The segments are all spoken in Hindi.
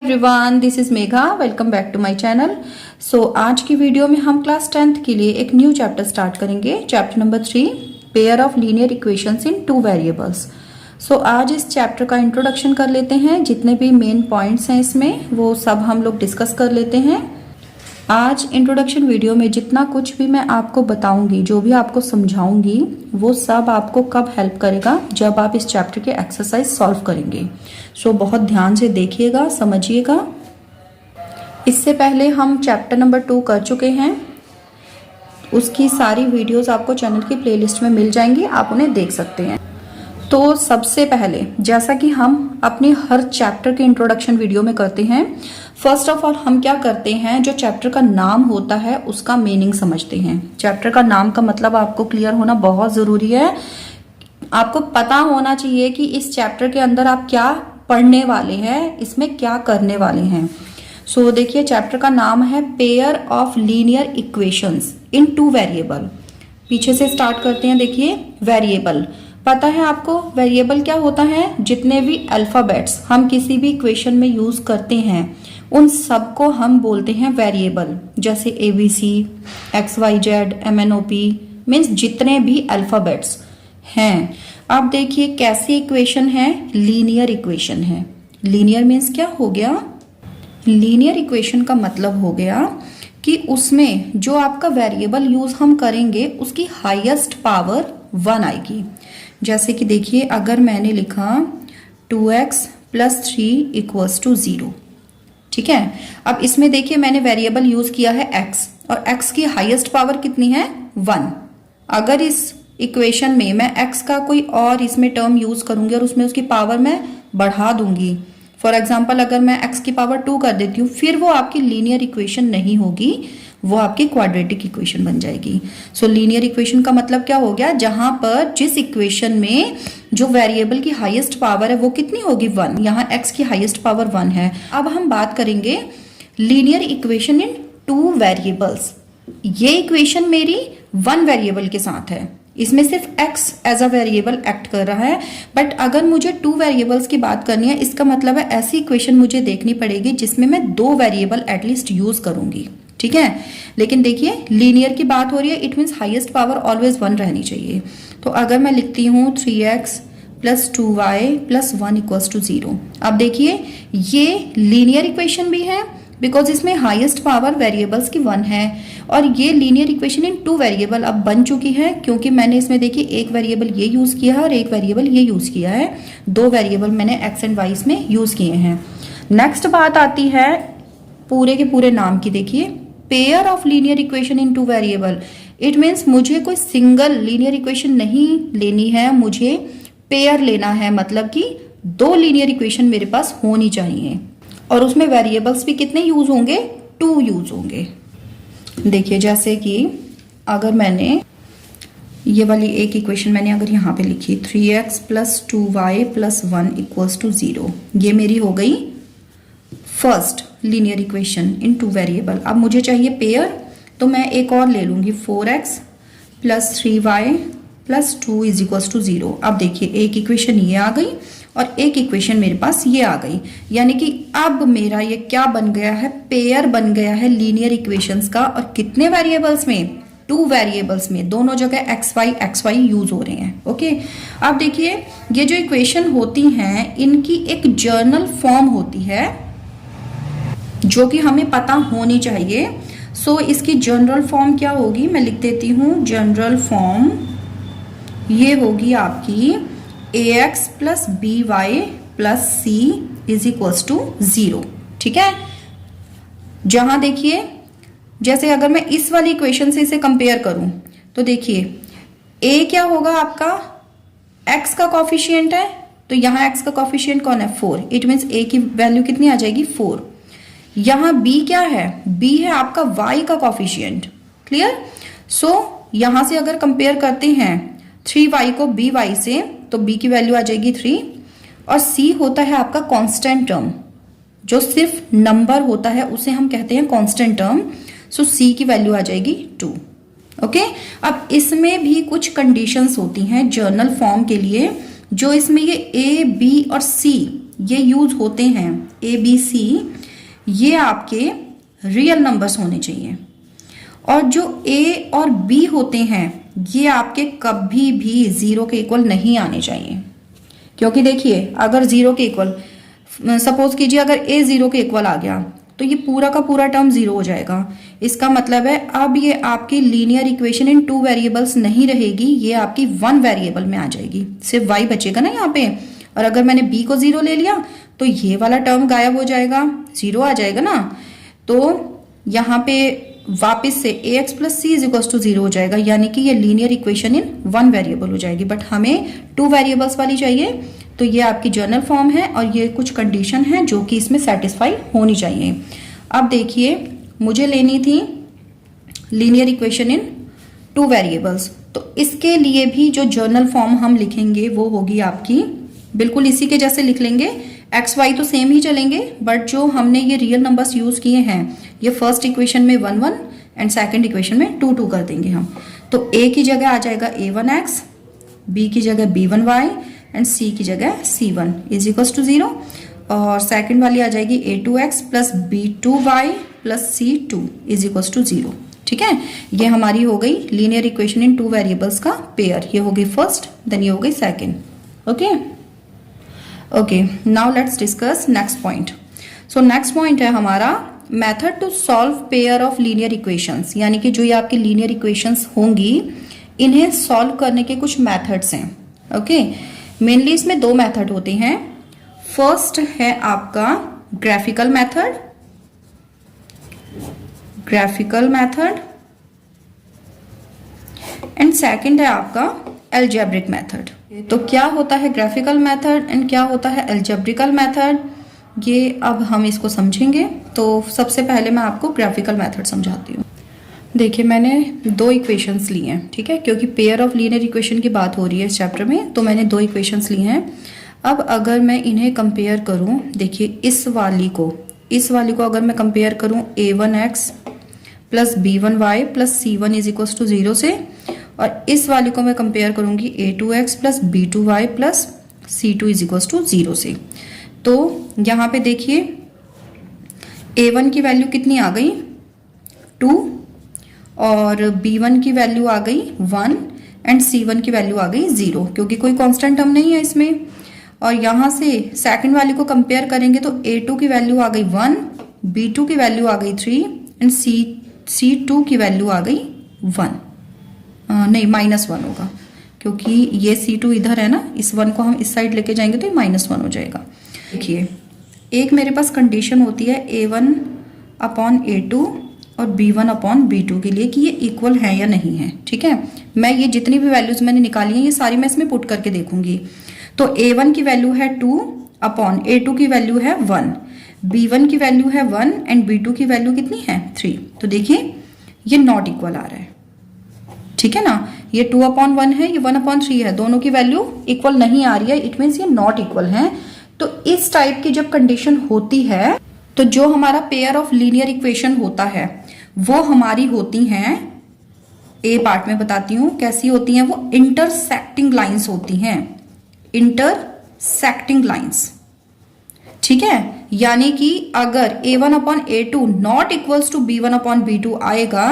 Everyone, this is Megha. Welcome back to my channel. So आज की वीडियो में हम क्लास 10th के लिए एक न्यू चैप्टर स्टार्ट करेंगे। Chapter number 3, pair of linear equations in two variables. So आज इस चैप्टर का इंट्रोडक्शन कर लेते हैं। जितने भी मेन पॉइंट्स हैं इसमें वो सब हम लोग डिस्कस कर लेते हैं। आज इंट्रोडक्शन वीडियो में जितना कुछ भी मैं आपको बताऊंगी, जो भी आपको समझाऊंगी, वो सब आपको कब हेल्प करेगा, जब आप इस चैप्टर के एक्सरसाइज सॉल्व करेंगे। सो बहुत ध्यान से देखिएगा, समझिएगा। इससे पहले हम चैप्टर नंबर 2 कर चुके हैं। उसकी सारी वीडियोस आपको चैनल की प्लेलिस्ट में मिल जाएंगी, आप उन्हें देख सकते हैं। तो सबसे पहले, जैसा कि हम अपनी हर चैप्टर के इंट्रोडक्शन वीडियो में करते हैं, फर्स्ट ऑफ ऑल हम क्या करते हैं, जो चैप्टर का नाम होता है उसका मीनिंग समझते हैं। चैप्टर का नाम का मतलब आपको क्लियर होना बहुत जरूरी है। आपको पता होना चाहिए कि इस चैप्टर के अंदर आप क्या पढ़ने वाले हैं, इसमें क्या करने वाले हैं। सो देखिए, चैप्टर का नाम है pair of linear equations in two variable. पीछे से स्टार्ट करते हैं। देखिए, वेरिएबल पता है आपको, वेरिएबल क्या होता है? जितने भी अल्फाबेट्स हम किसी भी इक्वेशन में यूज करते हैं उन सबको हम बोलते हैं वेरिएबल। जैसे ABC, XYZ, MNOP मीन्स जितने भी अल्फाबेट्स हैं। अब देखिए कैसी इक्वेशन है, लीनियर इक्वेशन है। लीनियर मीन्स क्या हो गया? लीनियर इक्वेशन का मतलब हो गया कि उसमें जो आपका वेरिएबल यूज हम करेंगे उसकी हाईएस्ट पावर 1 आएगी। जैसे कि देखिए, अगर मैंने लिखा 2x + 3 = 0, ठीक है। अब इसमें देखिए मैंने वेरिएबल यूज किया है x, और x की हाईएस्ट पावर कितनी है? 1। अगर इस इक्वेशन में मैं x का कोई और इसमें टर्म यूज करूंगी और उसमें उसकी पावर मैं बढ़ा दूंगी, फॉर एग्जाम्पल अगर मैं x की पावर 2 कर देती हूँ, फिर वो आपकी लीनियर इक्वेशन नहीं होगी, वो आपकी क्वाड्रेटिक इक्वेशन बन जाएगी। सो लीनियर इक्वेशन का मतलब क्या हो गया? जहां पर जिस इक्वेशन में जो वेरिएबल की हाईएस्ट पावर है वो कितनी होगी? 1। यहाँ x की हाईएस्ट पावर 1 है। अब हम बात करेंगे linear equation in two variables. ये इक्वेशन मेरी 1 वेरिएबल के साथ है, इसमें सिर्फ x as a variable act कर रहा है। बट अगर मुझे 2 वेरिएबल्स की बात करनी है, इसका मतलब है ऐसी इक्वेशन मुझे देखनी पड़ेगी जिसमें मैं 2 वेरिएबल एटलीस्ट यूज करूंगी, ठीक है। लेकिन देखिए, लीनियर की बात हो रही है, it means highest power always 1 रहनी चाहिए। तो अगर मैं लिखती हूँ 3x + 2y + 1 = 0। अब देखिए, ये लीनियर इक्वेशन भी है बिकॉज इसमें हाईएस्ट पावर वेरिएबल्स की 1 है, और ये लीनियर इक्वेशन इन 2 वेरिएबल अब बन चुकी है, क्योंकि मैंने इसमें देखिए एक वेरिएबल ये यूज किया है और एक वेरिएबल ये यूज किया है। 2 वेरिएबल मैंने x एंड y में यूज किए हैं। नेक्स्ट बात आती है पूरे के पूरे नाम की। देखिए, pair of linear equation in two variable, it means मुझे कोई सिंगल लीनियर इक्वेशन नहीं लेनी है, मुझे पेयर लेना है। मतलब कि 2 लीनियर इक्वेशन मेरे पास होनी चाहिए, और उसमें वेरिएबल्स भी कितने यूज होंगे? 2 यूज होंगे। देखिए, जैसे कि अगर मैंने ये वाली एक इक्वेशन मैंने अगर यहाँ पे लिखी 3x + 2y + 1 = 0, ये मेरी हो गई first linear equation in two variable. अब मुझे चाहिए पेयर, तो मैं एक और ले लूंगी 4x + 3y + 2 = 0। अब देखिए, एक इक्वेशन ये आ गई और एक इक्वेशन मेरे पास ये आ गई, यानी कि अब मेरा ये क्या बन गया है? पेयर बन गया है लीनियर इक्वेशंस का। और कितने वेरिएबल्स में? 2 वेरिएबल्स में। दोनों जगह xy यूज हो रहे हैं। ओके, अब देखिए, ये जो इक्वेशन होती हैं इनकी एक जर्नल फॉर्म होती है जो कि हमें पता होनी चाहिए। सो इसकी जनरल फॉर्म क्या होगी? मैं लिख देती हूँ। जनरल फॉर्म ये होगी आपकी ax + by + c = 0, ठीक है। जहां देखिए, जैसे अगर मैं इस वाली इक्वेशन से इसे कंपेयर करूं, तो देखिए a क्या होगा आपका? x का कॉफिशिएंट है, तो यहां x का कॉफिशिएंट कौन है? 4। इट मीन्स a की वैल्यू कितनी आ जाएगी? 4। यहां b क्या है? b है आपका y का कॉफिशिएंट। क्लियर? सो यहां से अगर कंपेयर करते हैं 3y को by से, तो b की वैल्यू आ जाएगी 3, और c होता है आपका कांस्टेंट टर्म, जो सिर्फ नंबर होता है उसे हम कहते हैं कांस्टेंट टर्म। सो c की वैल्यू आ जाएगी 2। ओके, अब इसमें भी कुछ कंडीशंस होती हैं जर्नल फॉर्म के लिए, जो इसमें ये a, b और c ये यूज होते हैं, ABC, ये आपके रियल नंबर्स होने चाहिए। और जो A और B होते हैं ये आपके कभी भी 0 के इक्वल नहीं आने चाहिए। क्योंकि देखिए अगर 0 के इक्वल, सपोज कीजिए अगर A 0 के इक्वल आ गया तो ये पूरा का पूरा टर्म 0 हो जाएगा। इसका मतलब है अब ये आपकी लीनियर इक्वेशन इन 2 वेरिएबल्स नहीं रहेगी, ये आपकी 1 वेरिएबल में आ जाएगी, सिर्फ y बचेगा ना यहाँ पे। और अगर मैंने b को 0 ले लिया तो ये वाला टर्म गायब हो जाएगा, 0 आ जाएगा ना। तो यहाँ पे वापस से ax plus C is equals to 0 हो जाएगा, यानी कि ये लीनियर इक्वेशन इन 1 वेरिएबल हो जाएगी। बट हमें 2 वेरिएबल्स वाली चाहिए, तो ये आपकी जर्नल फॉर्म है और ये कुछ कंडीशन है जो कि इसमें सेटिस्फाई होनी चाहिए। अब देखिए मुझे लेनी थी लीनियर इक्वेशन इन 2 वेरिएबल्स, तो इसके लिए भी जो जर्नल फॉर्म हम लिखेंगे वो होगी आपकी बिल्कुल इसी के जैसे लिख लेंगे। एक्स वाई तो सेम ही चलेंगे, बट जो हमने ये रियल नंबर्स यूज किए हैं ये फर्स्ट इक्वेशन में 1 1 एंड सेकंड इक्वेशन में 2 2 कर देंगे हम। तो a की जगह आ जाएगा a1x, b की जगह b1y एंड c की जगह c1 इज इक्वल्स टू 0, और सेकंड वाली आ जाएगी a2x plus b2y plus c2 is equals to 0। ठीक है, ये हमारी हो गई लीनियर इक्वेशन इन 2 वेरिएबल्स का पेयर। ये हो गई फर्स्ट, देन ये हो गई second. Okay okay, now let's discuss next point. So next point है हमारा method to solve pair of linear equations, यानी कि जो ये आपकी लीनियर इक्वेशंस होंगी इन्हें सॉल्व करने के कुछ मेथड्स हैं। ओके, मेनली इसमें 2 मेथड होते हैं। फर्स्ट है आपका ग्राफिकल मेथड, एंड सेकंड है आपका एल्जेब्रिक मेथड। तो क्या होता है ग्राफिकल मेथड एंड क्या होता है एल्जेब्रिकल मेथड, ये अब हम इसको समझेंगे। तो सबसे पहले मैं आपको ग्राफिकल मेथड समझाती हूँ। देखिए मैंने 2 इक्वेशंस ली हैं, ठीक है, क्योंकि पेयर ऑफ लीनियर इक्वेशन की बात हो रही है इस चैप्टर में, तो मैंने 2 इक्वेशंस ली हैं। अब अगर मैं इन्हें कंपेयर करूँ, देखिए इस वाली को अगर मैं कंपेयर करूँ a1x plus b1y plus c1 is equals to 0 से, और इस वाली को मैं कंपेयर करूंगी a2x plus b2y plus c2 is equals to 0 से, तो यहाँ पे देखिए a1 की वैल्यू कितनी आ गई 2, और b1 की वैल्यू आ गई 1 एंड c1 की वैल्यू आ गई 0, क्योंकि कोई कांस्टेंट टर्म नहीं है इसमें। और यहाँ से सेकंड वाली को कंपेयर करेंगे तो a2 की वैल्यू आ गई 1, b2 की वैल्यू आ गई 3 एंड c2 की वैल्यू आ गई 1, नहीं -1 होगा, क्योंकि ये c2 इधर है ना, इस 1 को हम इस साइड लेके जाएंगे तो ये -1 हो जाएगा। देखिए एक मेरे पास कंडीशन होती है a1 अपॉन a2 और b1 अपॉन b2 के लिए कि ये इक्वल है या नहीं है। ठीक है, मैं ये जितनी भी वैल्यूज मैंने निकाली हैं ये सारी मैं इसमें पुट करके देखूंगी। तो a1 की वैल्यू है 2 अपॉन a2 की वैल्यू है 1, b1 की वैल्यू है 1 एंड b2 की वैल्यू कितनी है 3। तो देखिए ये नॉट इक्वल आ रहा है, ठीक है ना, ये 2 अपॉन 1 है, ये 1 अपॉन 3 है, दोनों की वैल्यू इक्वल नहीं आ रही है, इट मीन्स ये नॉट इक्वल है। तो इस टाइप की जब कंडीशन होती है तो जो हमारा पेयर ऑफ लीनियर इक्वेशन होता है वो हमारी होती हैं, ए पार्ट में बताती हूं कैसी होती हैं, वो इंटरसेक्टिंग लाइंस होती हैं, इंटरसेक्टिंग लाइंस। ठीक है, यानी कि अगर a1 upon a2 not equals to b1 upon b2 आएगा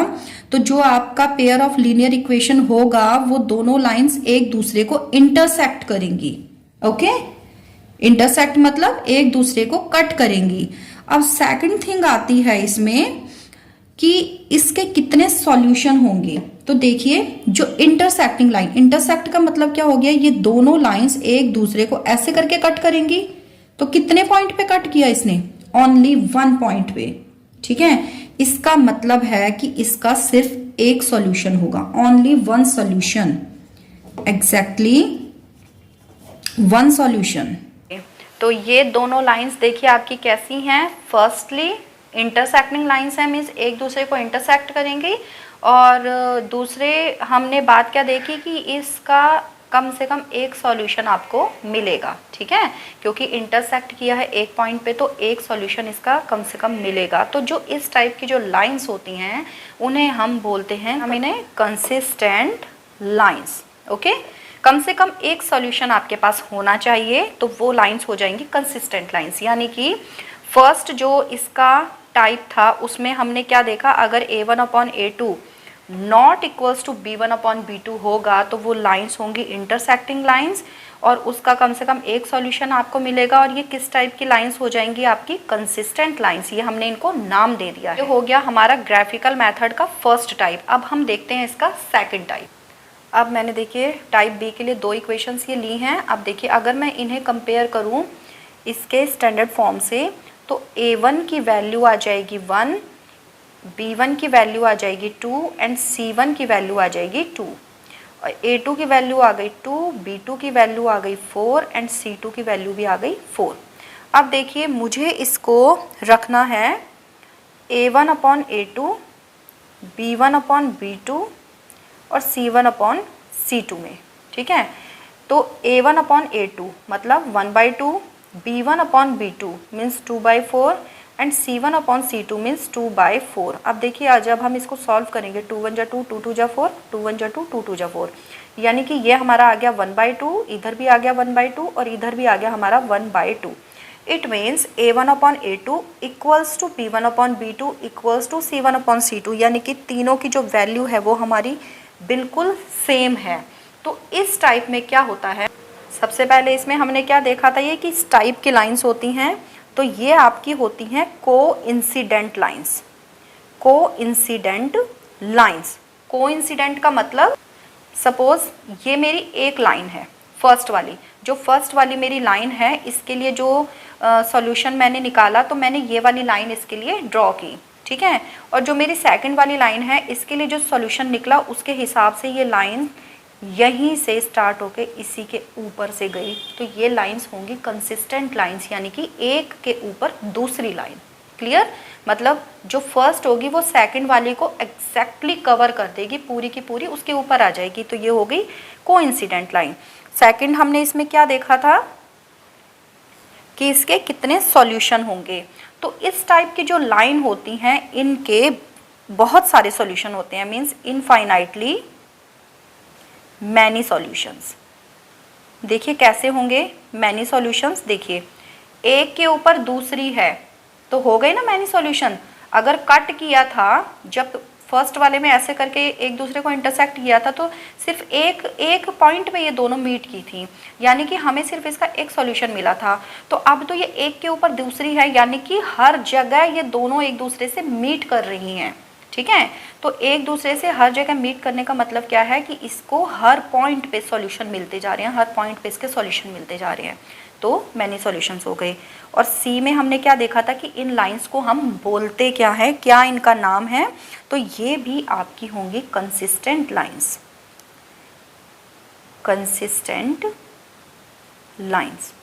तो जो आपका पेयर ऑफ लीनियर इक्वेशन होगा वो दोनों लाइंस एक दूसरे को इंटरसेक्ट करेंगी। ओके, इंटरसेक्ट मतलब एक दूसरे को कट करेंगी। अब सेकंड थिंग आती है इसमें कि इसके कितने सॉल्यूशन होंगे। तो देखिए जो इंटरसेक्टिंग लाइन, इंटरसेक्ट का मतलब क्या हो गया, ये दोनों लाइंस एक दूसरे को ऐसे करके कट करेंगी। तो कितने पॉइंट पे कट किया इसने, ओनली 1 पॉइंट पे। ठीक है, इसका मतलब है कि इसका सिर्फ एक सॉल्यूशन होगा, ओनली 1 सॉल्यूशन, एग्जैक्टली 1 सॉल्यूशन। तो ये दोनों लाइंस देखिए आपकी कैसी हैं, फर्स्टली इंटरसेक्टिंग लाइंस है, मीन्स एक दूसरे को इंटरसेक्ट करेंगी। और दूसरे हमने बात क्या देखी कि इसका कम से कम एक सॉल्यूशन आपको मिलेगा। ठीक है, क्योंकि इंटरसेक्ट किया है एक पॉइंट पे तो एक सॉल्यूशन इसका कम से कम मिलेगा। तो जो इस टाइप की जो लाइंस होती हैं उन्हें हम बोलते हैं, हम इन्हें कंसिस्टेंट लाइंस। ओके, कम से कम एक सॉल्यूशन आपके पास होना चाहिए, तो वो लाइंस हो जाएंगी कंसिस्टेंट लाइंस। यानी कि फर्स्ट जो इसका टाइप था उसमें हमने क्या देखा, अगर A1/A2 not equals to B1/B2 होगा तो वो लाइंस होंगी इंटरसेक्टिंग लाइंस, और उसका कम से कम एक सॉल्यूशन आपको मिलेगा। और ये किस टाइप की लाइंस हो जाएंगी, आपकी कंसिस्टेंट लाइंस। ये हमने इनको नाम दे दिया है। ये हो गया हमारा ग्राफिकल मेथड का फर्स्ट टाइप। अब हम देखते हैं इसका सेकंड टाइप। अब मैंने देखिए टाइप बी के लिए 2 इक्वेशंस ये ली हैं। अब देखिए अगर मैं इन्हें कंपेयर करूं इसके स्टैंडर्ड फॉर्म से, तो A1 की वैल्यू आ जाएगी 1, B1 की वैल्यू आ जाएगी 2 एंड C1 की वैल्यू आ जाएगी 2। और A2 की वैल्यू आ गई 2, B2 की वैल्यू आ गई 4 एंड C2 की वैल्यू भी आ गई 4। अब देखिए मुझे इसको रखना है A1/A2, B1/B2 और C1/C2 में, ठीक है। तो A1/A2 मतलब 1/2, B1/B2 means 2/4 and C1/C2 means 2/4। अब देखिए जब हम इसको सॉल्व करेंगे 2 1 जा 2, 2 2 जा 4, 2 1 जा 2, 2 2 जा 4, यानी कि ये हमारा आ गया 1/2, इधर भी आ गया 1/2 और इधर भी आ गया हमारा 1/2। It means A1/A2 equals to B1/B2 equals to C1/C2, यानी कि तीनों की जो वैल्यू है वो हमारी बिल्कुल सेम है। तो इस टाइप में क्या होता है, सबसे पहले इसमें हमने क्या देखा था, ये कि इस टाइप की लाइंस होती हैं, तो ये आपकी होती हैं coincident lines. Coincident lines, coincident का मतलब सपोज ये मेरी एक लाइन है फर्स्ट वाली, जो फर्स्ट वाली मेरी लाइन है इसके लिए जो सॉल्यूशन मैंने निकाला, तो मैंने ये वाली लाइन इसके लिए ड्रॉ की, ठीक है। और जो मेरी सेकंड वाली लाइन है इसके लिए जो सॉल्यूशन निकला उसके हिसाब से ये लाइन यहीं से स्टार्ट होके इसी के ऊपर से गई, तो ये लाइंस होंगी कंसिस्टेंट लाइंस, यानी कि एक के ऊपर दूसरी लाइन। क्लियर, मतलब जो फर्स्ट होगी वो सेकंड वाली को एग्जैक्टली कवर कर देगी, पूरी की पूरी उसके ऊपर आ जाएगी, तो ये हो गई कोइंसिडेंट लाइन। सेकंड हमने इसमें क्या देखा था कि इसके कितने सॉल्यूशन होंगे। तो इस टाइप की जो लाइन होती हैं इनके बहुत सारे सॉल्यूशन होते हैं, मीन्स इनफाइनाइटली मैनी सॉल्यूशंस। देखिए कैसे होंगे मैनी सॉल्यूशंस, देखिए एक के ऊपर दूसरी है तो हो गए ना मैनी सॉल्यूशन। अगर कट किया था, जब फर्स्ट वाले में ऐसे करके एक दूसरे को इंटरसेक्ट किया था, तो सिर्फ एक पॉइंट में ये दोनों मीट की थी, यानी कि हमें सिर्फ इसका एक सॉल्यूशन मिला था। तो अब तो ये एक के ऊपर दूसरी है, यानी कि हर जगह ये दोनों एक दूसरे से मीट कर रही हैं, ठीक है। तो एक दूसरे से हर जगह मीट करने का मतलब क्या है कि इसको हर पॉइंट पे सॉल्यूशन मिलते जा रहे हैं, हर पॉइंट पे इसके सॉल्यूशन मिलते जा रहे हैं, तो मैनी सॉल्यूशंस हो गए। और सी में हमने क्या देखा था कि इन लाइंस को हम बोलते क्या है, क्या इनका नाम है, तो ये भी आपकी होंगी consistent lines. Consistent lines,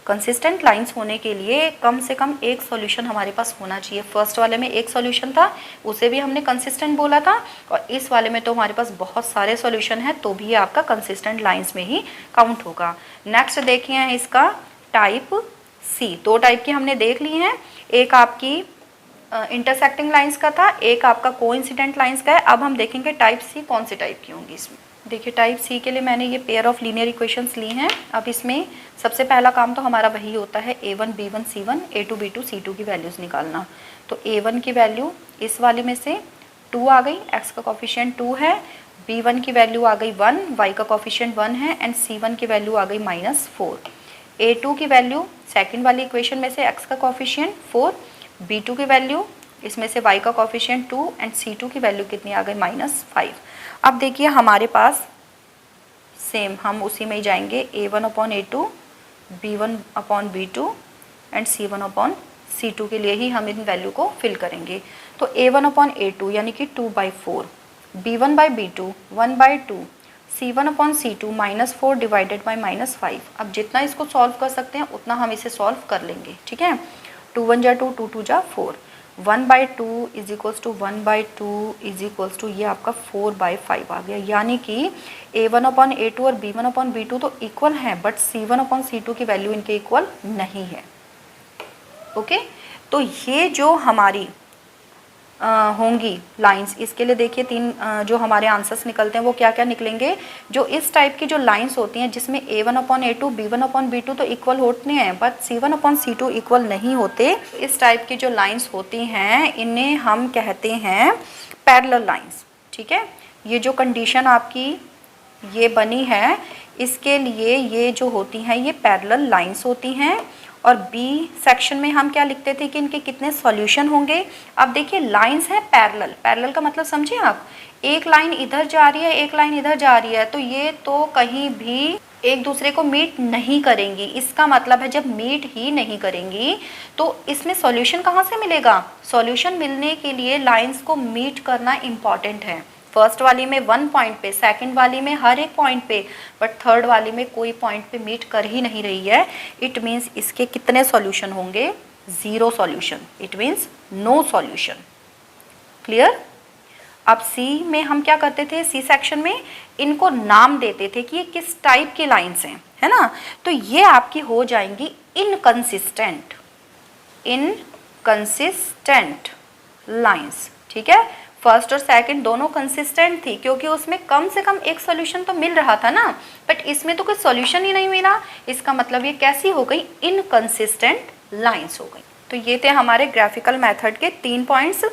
consistent lines होने के लिए कम से कम एक सॉल्यूशन हमारे पास होना चाहिए। फर्स्ट वाले में एक सॉल्यूशन था, उसे भी हमने कंसिस्टेंट बोला था, और इस वाले में तो हमारे पास बहुत सारे सॉल्यूशन हैं, तो भी ये आपका कंसिस्टेंट लाइंस में ही काउंट होगा। नेक्स्ट देखिए इसका टाइप सी। 2 टाइप की हमने देख ली हैं, एक आपकी इंटरसेक्टिंग लाइंस का था, एक आपका कोइंसिडेंट लाइंस का है। अब हम देखेंगे टाइप सी कौन सी टाइप की होंगी इसमें। देखिए टाइप सी के लिए मैंने ये पेयर ऑफ लीनियर इक्वेशंस ली हैं। अब इसमें सबसे पहला काम तो हमारा वही होता है A1 B1 C1 A2 B2 C2 की वैल्यूज़ निकालना। तो A1 की वैल्यू इस वाले में से 2 आ गई, x का कॉफिशिएंट 2 है, B1 की वैल्यू आ गई 1, y का कॉफिशिएंट 1 है, एंड C1 की वैल्यू आ गई -4। A2 की वैल्यू सेकेंड वाली इक्वेशन में से x का कॉफिशिएंट 4, B2 की वैल्यू इसमें से y का कॉफिशिएंट 2 एंड C2 की वैल्यू कितनी आ गई -5। अब देखिए हमारे पास सेम हम उसी में ही जाएंगे, A1/A2 B1/B2 एंड C1/C2 के लिए ही हम इन वैल्यू को फिल करेंगे। तो A1/A2 यानी कि 2/4, B1/B2 1/2, C1/C2 -4 डिवाइडेड बाई -5। अब जितना इसको सॉल्व कर सकते हैं उतना हम इसे सॉल्व कर लेंगे, ठीक है। 2 1 जा 2, 2 2 जा 4, 1/2 is equals to 1/2 is equals to ये आपका 4/5 आ गया, यानी कि A1/A2 और B1/B2 तो इक्वल हैं, बट C1/C2 की वैल्यू इनके इक्वल नहीं है। ओके, तो ये जो हमारी होंगी लाइंस, इसके लिए देखिए तीन जो हमारे आंसर्स निकलते हैं वो क्या क्या निकलेंगे। जो इस टाइप की जो लाइंस होती हैं जिसमें A1/A2 B1/B2 तो इक्वल होते हैं, बट C1/C2 इक्वल नहीं होते, इस टाइप की जो लाइंस होती हैं इन्हें हम कहते हैं पैरेलल लाइंस। ठीक है, ये जो कंडीशन आपकी ये बनी है इसके लिए ये जो होती हैं ये पैरेलल लाइंस होती हैं। और बी सेक्शन में हम क्या लिखते थे कि इनके कितने सॉल्यूशन होंगे। अब देखिए लाइंस है पैरेलल, पैरेलल का मतलब समझे आप, एक लाइन इधर जा रही है एक लाइन इधर जा रही है, तो ये तो कहीं भी एक दूसरे को मीट नहीं करेंगी। इसका मतलब है जब मीट ही नहीं करेंगी तो इसमें सॉल्यूशन कहाँ से मिलेगा। सॉल्यूशन मिलने के लिए लाइंस को मीट करना इम्पॉर्टेंट है। फर्स्ट वाली में 1 पॉइंट पे, सेकंड वाली में हर एक पॉइंट पे, बट थर्ड वाली में कोई पॉइंट पे मीट कर ही नहीं रही है। इट मीन्स इसके कितने सॉल्यूशन होंगे, 0 solution, it means no solution. Clear. अब सी में हम क्या करते थे, सी सेक्शन में इनको नाम देते थे कि ये किस टाइप की लाइंस हैं, है ना। तो ये आपकी हो जाएंगी इनकंसिस्टेंट, इनकंसिस्टेंट लाइंस। ठीक है, फर्स्ट और सेकंड दोनों कंसिस्टेंट थी क्योंकि उसमें कम से कम एक सॉल्यूशन तो मिल रहा था ना, बट इसमें तो कोई सॉल्यूशन ही नहीं मिला। इसका मतलब ये कैसी हो गई, इनकंसिस्टेंट लाइंस हो गई। तो ये थे हमारे ग्राफिकल मेथड के 3 पॉइंट्स।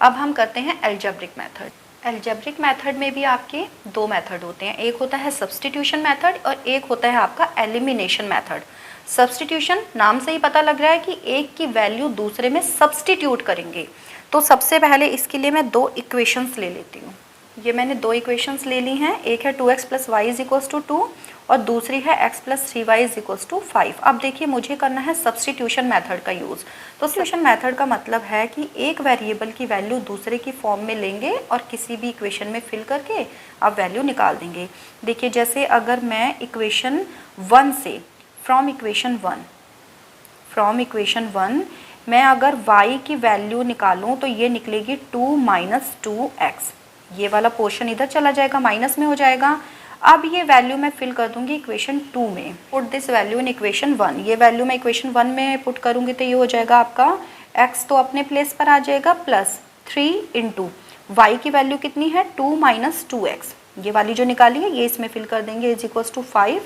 अब हम करते हैं एल्जेब्रिक मेथड। एल्जेब्रिक मेथड में भी आपके 2 मेथड होते हैं, एक होता है सब्स्टिट्यूशन मेथड और एक होता है आपका एलिमिनेशन मेथड। सब्स्टिट्यूशन नाम से ही पता लग रहा है कि एक की वैल्यू दूसरे में सब्स्टिट्यूट करेंगे। तो सबसे पहले इसके लिए मैं 2 इक्वेशंस ले लेती हूँ। ये मैंने 2 इक्वेशंस ले ली हैं, एक है 2x + y = 2 और दूसरी है x + 3y = 5। अब देखिए मुझे करना है सब्स्टिट्यूशन मेथड का यूज़। तो सब्स्टिट्यूशन मेथड का मतलब है कि एक वेरिएबल की वैल्यू दूसरे की फॉर्म में लेंगे और किसी भी इक्वेशन में फिल करके आप वैल्यू निकाल देंगे। देखिए जैसे अगर मैं इक्वेशन 1 से फ्रॉम इक्वेशन 1 मैं अगर y की वैल्यू निकालूं तो ये निकलेगी 2 - 2x। ये वाला पोर्शन इधर चला जाएगा, माइनस में हो जाएगा। अब ये वैल्यू मैं फिल कर दूंगी इक्वेशन 2 में। Put this value in equation 1। ये वैल्यू मैं इक्वेशन 1 में पुट करूंगी तो ये हो जाएगा आपका x तो अपने प्लेस पर आ जाएगा प्लस 3 × y की वैल्यू कितनी है 2 - 2x। ये वाली जो निकाली है ये इसमें फिल कर देंगे = 5।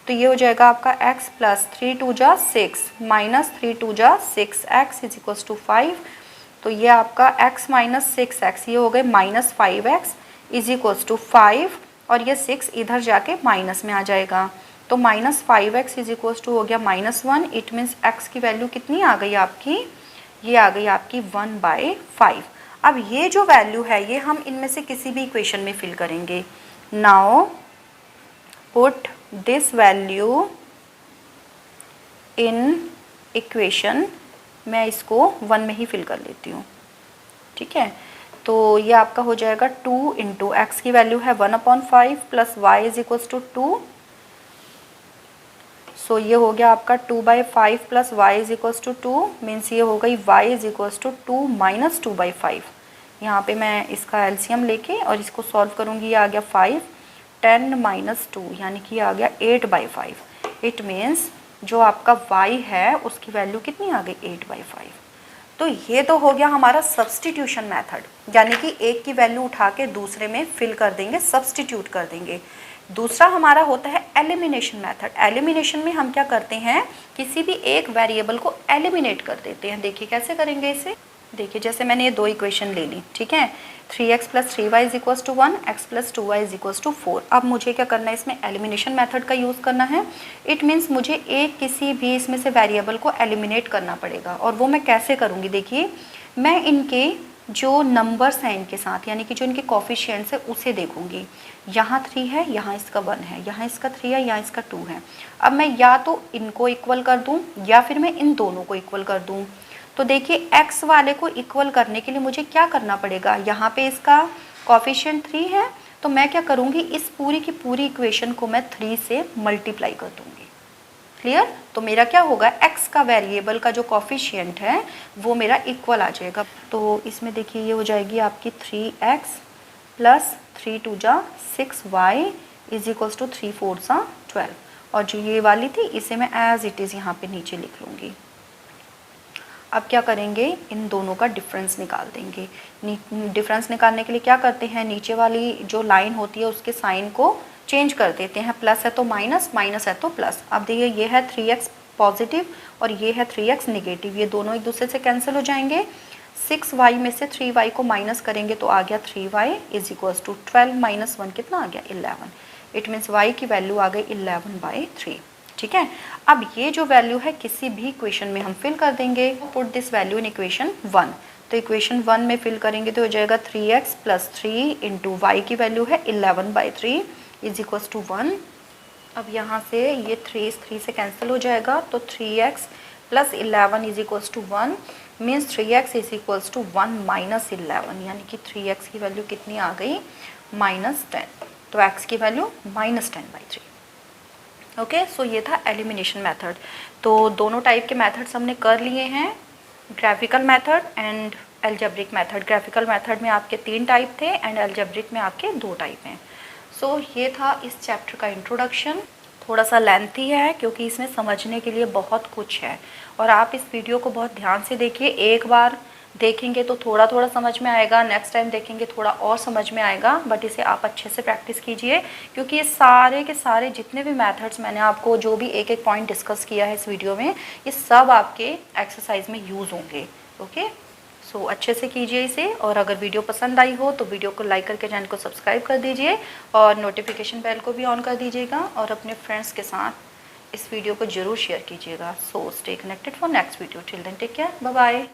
तो ये हो जाएगा आपका x + 3 × 2 = 6 - 3 × 2 = 6x = 5। तो ये आपका x - 6x ये हो गए -5x = 5 और ये 6 इधर जाके माइनस में आ जाएगा। तो -5x = हो गया -1। इट मीन्स x की वैल्यू कितनी आ गई आपकी, ये आ गई आपकी 1/5। अब ये जो वैल्यू है ये हम इनमें से किसी भी इक्वेशन में फिल करेंगे। Now put this value in equation, मैं इसको 1 में ही फिल कर लेती हूँ। ठीक है, तो ये आपका हो जाएगा 2 × x की वैल्यू है 1/5 प्लस y = 2। सो ये हो गया आपका 2/5 प्लस y = 2 मीन्स ये हो गई y = 2 - 2/5। यहाँ पे मैं इसका एलसीएम लेके और इसको सॉल्व करूँगी। ये आ गया 5, 10 - 2 यानी कि आ गया 8/5। इट मीन्स जो आपका y है उसकी वैल्यू कितनी आ गई 8/5। तो ये तो हो गया हमारा सब्स्टिट्यूशन मेथड, यानी कि एक की वैल्यू उठा के दूसरे में फिल कर देंगे, सब्स्टिट्यूट कर देंगे। दूसरा हमारा होता है एलिमिनेशन मेथड। एलिमिनेशन में हम क्या करते हैं, किसी भी एक वेरिएबल को एलिमिनेट कर देते हैं। देखिए कैसे करेंगे इसे। देखिए जैसे मैंने ये 2 इक्वेशन ले ली, ठीक है, 3x + 3y = 1, x + 2y = 4। अब मुझे क्या करना है, इसमें एलिमिनेशन मेथड का यूज़ करना है। इट मीन्स मुझे एक किसी भी इसमें से वेरिएबल को एलिमिनेट करना पड़ेगा। और वो मैं कैसे करूँगी, देखिए मैं इनके जो नंबर्स हैं इनके साथ, यानी कि जो इनके कोफिशिएंट्स है उसे देखूंगी। यहाँ 3 है, यहाँ इसका 1 है, यहाँ इसका 3 है, यहाँ इसका 2 है। अब मैं या तो इनको इक्वल कर दूँ या फिर मैं इन दोनों को इक्वल कर दूँ। तो देखिए x वाले को इक्वल करने के लिए मुझे क्या करना पड़ेगा, यहाँ पे इसका कोफिशिएंट 3 है तो मैं क्या करूँगी, इस पूरी की पूरी इक्वेशन को मैं 3 से मल्टीप्लाई कर दूँगी। क्लियर। तो मेरा क्या होगा, x का वेरिएबल का जो कोफिशिएंट है वो मेरा इक्वल आ जाएगा। तो इसमें देखिए ये हो जाएगी आपकी 3x + 3 × 2 = 6y = 3 × 4 = 12। और जो ये वाली थी इसे मैं एज इट इज़ यहाँ पे नीचे लिख लूँगी। अब क्या करेंगे, इन दोनों का डिफरेंस निकाल देंगे। डिफरेंस निकालने के लिए क्या करते हैं, नीचे वाली जो लाइन होती है उसके साइन को चेंज कर देते हैं, प्लस है तो माइनस, माइनस है तो प्लस। अब देखिए ये है 3x पॉजिटिव और ये है 3x नेगेटिव, ये दोनों एक दूसरे से कैंसिल हो जाएंगे। 6y में से 3y को माइनस करेंगे तो आ गया 3y is equals to 12 minus 1 कितना आ गया 11। इट मीन्स y की वैल्यू आ गई 11/3। ठीक है, अब ये जो वैल्यू है किसी भी इक्वेशन में हम फिल कर देंगे। Put this value in equation 1, तो इक्वेशन 1 में फिल करेंगे तो हो जाएगा 3x प्लस 3 इंटू वाई की वैल्यू है 11/3 इज इक्वल्स टू 1। अब यहाँ से ये 3 से कैंसिल हो जाएगा तो 3x plus 11 is equals to 1 means 3x is equals to 1 minus 11, यानी कि 3x की वैल्यू कितनी आ गई -10, तो x की वैल्यू -10/3। ओके, सो ये था एलिमिनेशन मेथड। तो दोनों टाइप के मेथड्स हमने कर लिए हैं, graphical method and algebraic method. Graphical method में आपके 3 टाइप थे एंड एल्जेब्रिक में आपके 2 टाइप हैं। सो ये था इस चैप्टर का इंट्रोडक्शन। थोड़ा सा लेंथी है क्योंकि इसमें समझने के लिए बहुत कुछ है, और आप इस वीडियो को बहुत ध्यान से देखिए। एक बार देखेंगे तो थोड़ा थोड़ा समझ में आएगा, नेक्स्ट टाइम देखेंगे थोड़ा और समझ में आएगा, बट इसे आप अच्छे से प्रैक्टिस कीजिए क्योंकि ये सारे के सारे जितने भी मेथड्स मैंने आपको जो भी एक एक पॉइंट डिस्कस किया है इस वीडियो में, ये सब आपके एक्सरसाइज में यूज़ होंगे। ओके, सो अच्छे से कीजिए इसे, और अगर वीडियो पसंद आई हो तो वीडियो को लाइक करके चैनल को सब्सक्राइब कर दीजिए और नोटिफिकेशन बेल को भी ऑन कर दीजिएगा, और अपने फ्रेंड्स के साथ इस वीडियो को ज़रूर शेयर कीजिएगा। So stay connected for next video. Till then take care, bye bye.